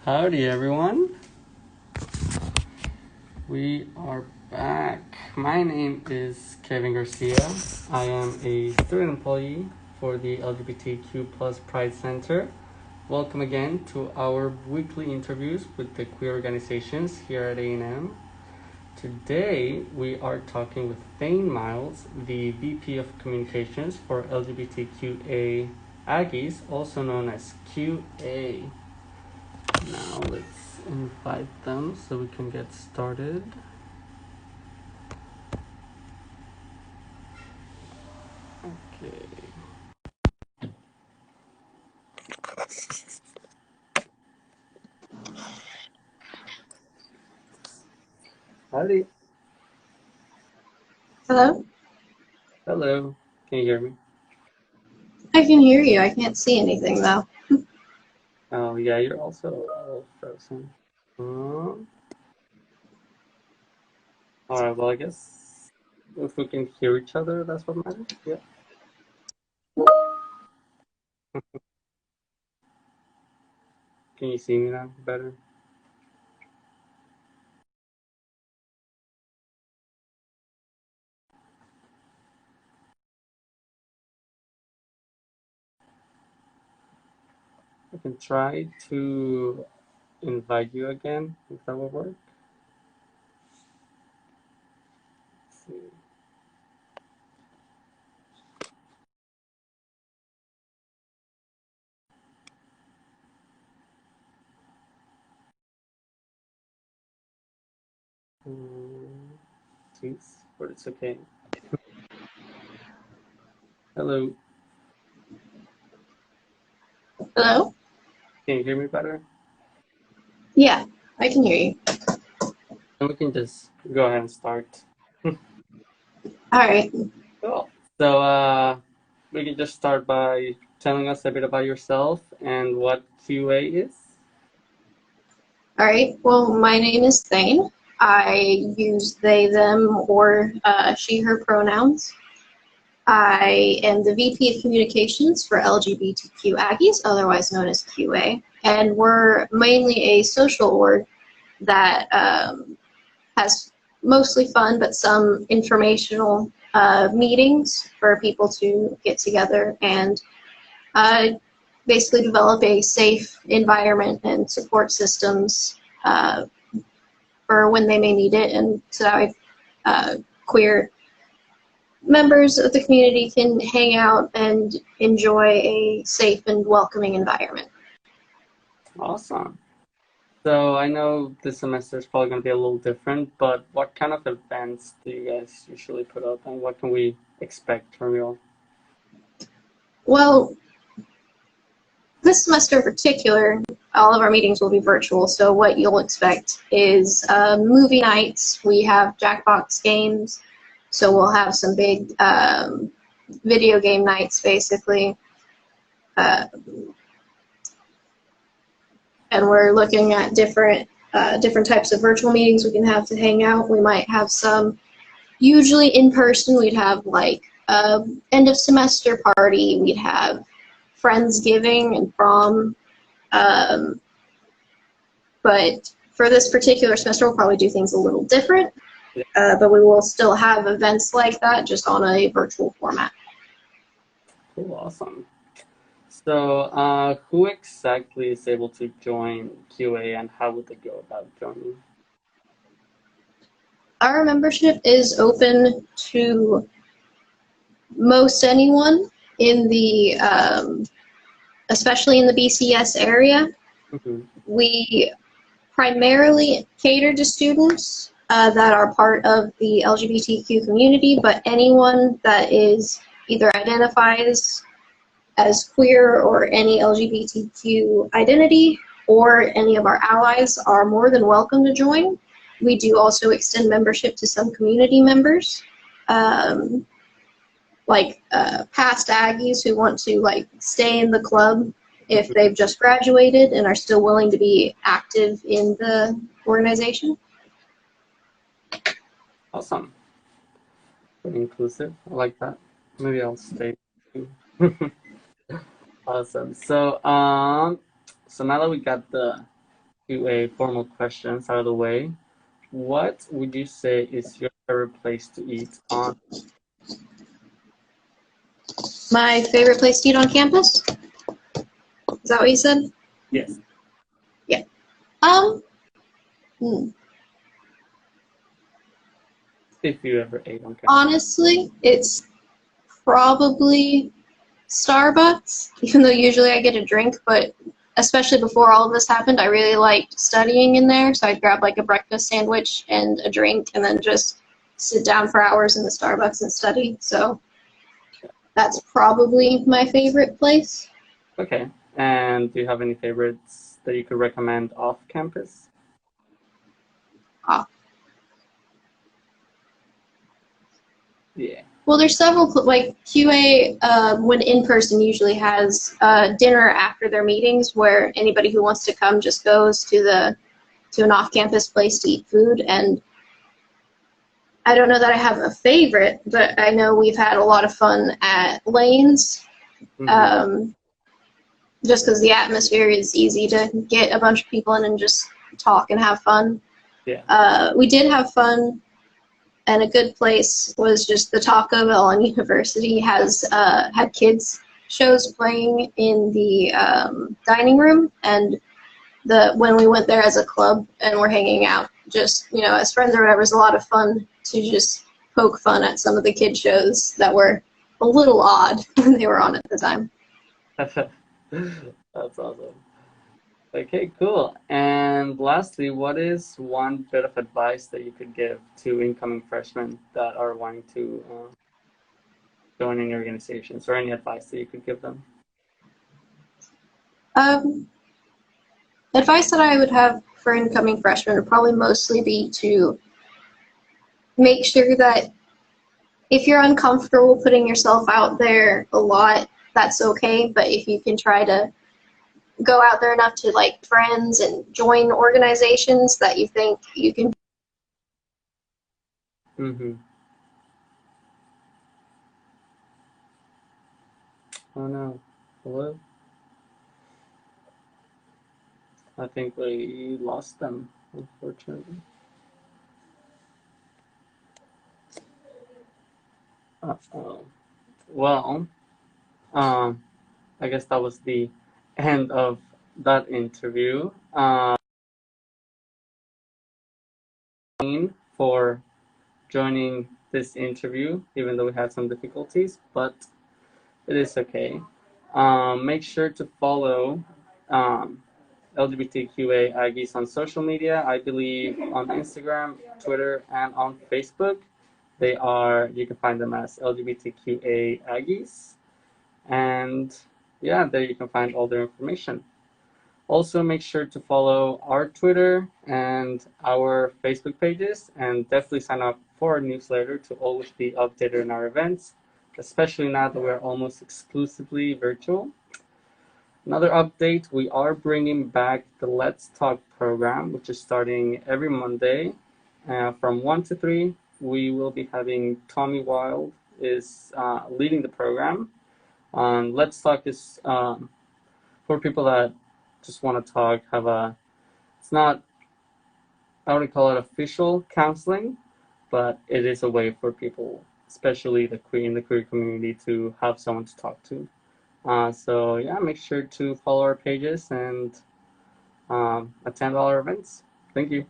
Howdy everyone, we are back. My name is Kevin Garcia. I am a student employee for the LGBTQ plus Pride Center. Welcome again to our weekly interviews with the queer organizations here at A&M. Today we are talking with Thane Miles, the VP of Communications for LGBTQ Aggies, also known as QA. Now let's invite them so we can get started. Okay. Howdy. Hello? Hello. Can you hear me? I can hear you. I can't see anything, though. Oh, yeah, you're also frozen. Alright, well, I guess if we can hear each other, that's what matters. Yeah. Can you see me now better? I can try to invite you again, if that will work. Let's see. Please, but it's okay. Hello. Hello? Can you hear me better? Yeah, I can hear you. And we can just go ahead and start. All right. Cool. So we can just start by telling us a bit about yourself and what QA is. All right. Well, my name is Thane. I use they, them, or she, her pronouns. I am the VP of Communications for LGBTQ Aggies, otherwise known as QA. And we're mainly a social org that has mostly fun, but some informational meetings for people to get together and basically develop a safe environment and support systems for when they may need it, and so that queer members of the community can hang out and enjoy a safe and welcoming environment. Awesome. So I know this semester is probably going to be a little different, but what kind of events do you guys usually put up, and what can we expect from you all? Well, this semester in particular, all of our meetings will be virtual, so what you'll expect is movie nights. We have Jackbox games, so we'll have some big video game nights, basically. And we're looking at different types of virtual meetings we can have to hang out. We might have some, usually in person, we'd have like end of semester party, we'd have Friendsgiving and prom. But for this particular semester, we'll probably do things a little different. But we will still have events like that, just on a virtual format. Cool, awesome. So who exactly is able to join QA, and how would they go about joining? Our membership is open to most anyone in the, especially in the BCS area. Mm-hmm. We primarily cater to students that are part of the LGBTQ community, but anyone that is either identifies as queer or any LGBTQ identity or any of our allies are more than welcome to join. We do also extend membership to some community members, like past Aggies who want to like stay in the club if they've just graduated and are still willing to be active in the organization. Awesome. Pretty inclusive. I like that. Maybe I'll stay. Awesome. So now that we got the to a formal questions out of the way. What would you say is your favorite place to eat on? My favorite place to eat on campus? Is that what you said? Yes. Yeah. Um, hmm. If you ever ate on campus. Honestly, it's probably Starbucks, even though usually I get a drink, but especially before all of this happened, I really liked studying in there, so I'd grab like a breakfast sandwich and a drink and then just sit down for hours in the Starbucks and study. So that's probably my favorite place. Okay. And do you have any favorites that you could recommend off campus? Ah. Yeah. Well, there's several, like QA, when in person, usually has dinner after their meetings where anybody who wants to come just goes to an off-campus place to eat food. And I don't know that I have a favorite, but I know we've had a lot of fun at Lane's, just because the atmosphere is easy to get a bunch of people in and just talk and have fun. Yeah. We did have fun, and a good place was just the Taco Bell on University has had kids shows playing in the dining room, and when we went there as a club and we're hanging out, just as friends or whatever, it was a lot of fun to just poke fun at some of the kid shows that were a little odd when they were on at the time. That's awesome. Okay, cool. And lastly, what is one bit of advice that you could give to incoming freshmen that are wanting to join any organizations, or any advice that you could give them? Advice that I would have for incoming freshmen would probably mostly be to make sure that if you're uncomfortable putting yourself out there a lot, that's okay. But if you can try to go out there enough to like friends and join organizations that you think you can. Mm-hmm. Oh no. Hello? I think we lost them, unfortunately. Uh-oh. Well, I guess that was the end of that interview. For joining this interview, even though we had some difficulties, but it is okay. Make sure to follow LGBTQA Aggies on social media. I believe on Instagram, Twitter, and on Facebook. You can find them as LGBTQA Aggies. And yeah, there you can find all their information. Also, make sure to follow our Twitter and our Facebook pages, and definitely sign up for our newsletter to always be updated on our events, especially now that we're almost exclusively virtual. Another update, we are bringing back the Let's Talk program, which is starting every Monday from 1 to 3. We will be having Tommy Wild is leading the program. Let's Talk is for people that just want to talk, it's not, I wouldn't call it official counseling, but it is a way for people, especially in the queer community, to have someone to talk to. So yeah, make sure to follow our pages and attend all our events. Thank you.